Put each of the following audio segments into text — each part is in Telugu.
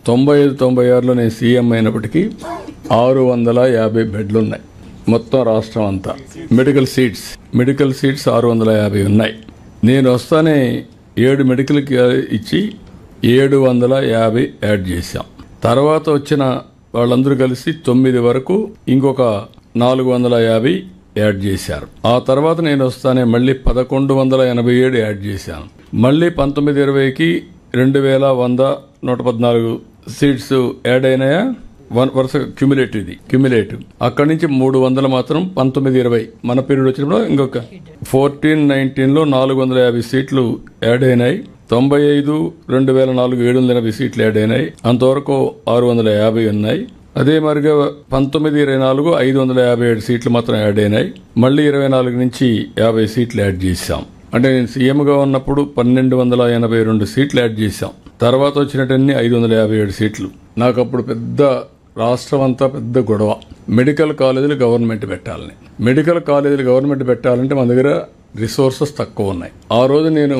95-96లో నేను సీఎం అయినప్పటికీ 650 బెడ్లు ఉన్నాయి మొత్తం రాష్ట్రం అంతా. మెడికల్ సీట్స్ 650 ఉన్నాయి. నేను వస్తానే 7 మెడికల్కి ఇచ్చి 750 యాడ్ చేశాం. తర్వాత వచ్చిన వాళ్ళందరూ కలిసి 9 వరకు ఇంకొక 450 యాడ్ చేశారు. ఆ తర్వాత నేను వస్తానే మళ్ళీ 1187 యాడ్ చేశాను. మళ్ళీ 19-20కి 2114 సీట్స్ యాడ్ అయినాయా, వరుస క్యుములేటివ్. అక్కడి నుంచి 300 మాత్రం 19-20 మన పీరియడ్ వచ్చినప్పుడు ఇంకొక 14-19లో 450 సీట్లు యాడ్ అయినాయి. 95 2004 780 సీట్లు యాడ్ అయినాయి. అంతవరకు 650 ఉన్నాయి. అదే మరిగా 19-24 557 సీట్లు మాత్రం యాడ్ అయినాయి. మళ్ళీ 24 నుంచి 50 సీట్లు యాడ్ చేశాం. అంటే నేను సీఎంగా ఉన్నప్పుడు 1282 సీట్లు యాడ్ చేశాం. తర్వాత వచ్చినట్టన్ని 557 సీట్లు. నాకు అప్పుడు పెద్ద రాష్ట్రం అంతా పెద్ద గొడవ. మెడికల్ కాలేజీలు గవర్నమెంట్ పెట్టాలంటే మన దగ్గర రిసోర్సెస్ తక్కువ ఉన్నాయి. ఆ రోజు నేను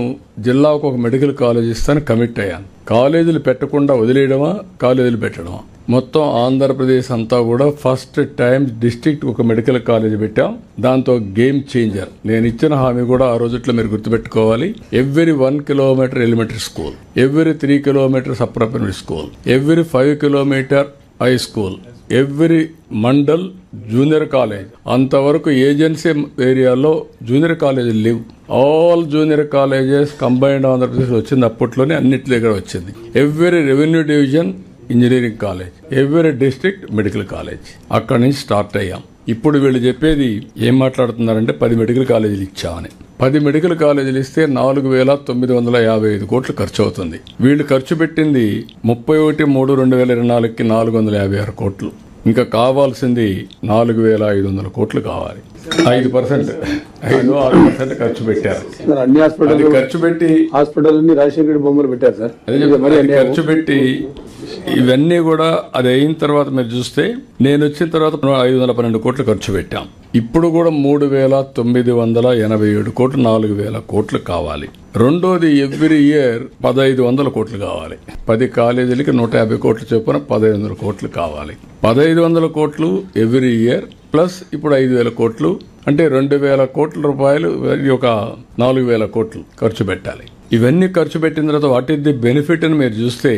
జిల్లాకు ఒక మెడికల్ కాలేజ్ ఇస్తాను కమిట్ అయ్యాను. కాలేజీలు పెట్టకుండా వదిలేయడమా, కాలేజీలు పెట్టడమా? మొత్తం ఆంధ్రప్రదేశ్ అంతా కూడా ఫస్ట్ టైం డిస్ట్రిక్ట్ ఒక మెడికల్ కాలేజ్ పెట్టాం. దాంతో గేమ్ చేంజర్. నేను ఇచ్చిన హామీ కూడా ఆ రోజుట్లో మీరు గుర్తుపెట్టుకోవాలి. Every 1 kilometre elementary school, every 3 kilometres upper primary school, every 5 kilometre high school, every mandal junior college. అంతవరకు ఏజెన్సీ ఏరియాలో జూనియర్ కాలేజీలు లేవు. All junior colleges combined Andhra Pradesh వచ్చింది. అప్పట్లోనే అన్నిటి దగ్గర వచ్చింది. Every revenue division engineering college, every district medical college. అక్కడి నుంచి స్టార్ట్ అయ్యాం. ఇప్పుడు వీళ్ళు చెప్పేది ఏం మాట్లాడుతున్నారంటే 10 మెడికల్ కాలేజీలు ఇచ్చామని. 10 మెడికల్ కాలేజీలు ఇస్తే 4,955 కోట్లు ఖర్చు అవుతుంది. వీళ్ళు ఖర్చు పెట్టింది 31/3/2024కి 456 కోట్లు. ఇంకా కావాల్సింది 4,500 కోట్లు కావాలి. 5% ఖర్చు పెట్టారు. అన్ని ఖర్చు పెట్టి హాస్పిటల్ రాజశేఖర బొమ్మలు పెట్టారు సార్. ఖర్చు పెట్టి ఇవన్నీ కూడా అది అయిన తర్వాత మీరు చూస్తే నేను వచ్చిన తర్వాత 512 కోట్లు ఖర్చు పెట్టాం. ఇప్పుడు కూడా 3,987 కోట్లు, 4,000 కోట్లు కావాలి. రెండోది ఎవ్రీ ఇయర్ 1,500 కోట్లు కావాలి. 10 కాలేజీలకి 150 కోట్లు చొప్పున 1,500 కోట్లు కావాలి. 1,500 కోట్లు ఎవ్రీ ఇయర్ ప్లస్ ఇప్పుడు 5,000 కోట్లు అంటే 2,000 కోట్ల రూపాయలు, ఒక 4,000 కోట్లు ఖర్చు పెట్టాలి. ఇవన్నీ ఖర్చు పెట్టిన తర్వాత వాట్ ఈస్ ది బెనిఫిట్ అని మీరు చూస్తే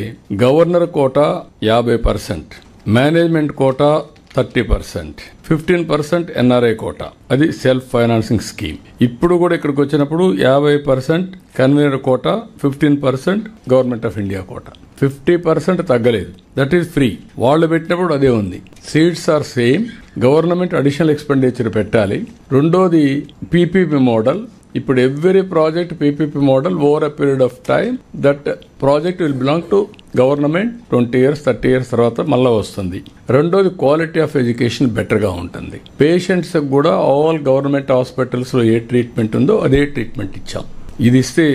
governor quota 50%, management quota 30%, 15% NRI quota. అది సెల్ఫ్ ఫైనాన్సింగ్ స్కీమ్. ఇప్పుడు కూడా ఇక్కడికి వచ్చినప్పుడు 50% convener quota, 15% government of India quota. 50% తగ్గలేదు. That is free. వాళ్ళు పెట్టినప్పుడు అదే ఉంది. Seats are same. Government additional expenditure పెట్టాలి. రెండోది పీపీపీ మోడల్. ఇప్పుడు every project PPP model over a period of time that project will belong to government. 20 years 30 years తర్వాత మళ్ళా వస్తుంది. రెండోది క్వాలిటీ ఆఫ్ ఎడ్యుకేషన్ బెటర్ గా ఉంటుంది. పేషెంట్స్ కూడా ఆల్ గవర్నమెంట్ హాస్పిటల్స్ లో ఏ ట్రీట్మెంట్ ఉందో అదే ట్రీట్మెంట్ ఇచ్చాం. ఇది ఇస్తే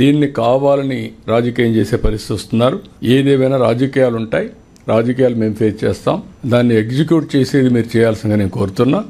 దీన్ని కావాలని రాజకీయం చేసే పరిస్థితి వస్తున్నారు. ఏదేమైనా రాజకీయాలు ఉంటాయి. రాజకీయాలు మేము ఫేస్ చేస్తాం. దాన్ని ఎగ్జిక్యూట్ చేసేది మీరు చేయాల్సిందిగా నేను కోరుతున్నా.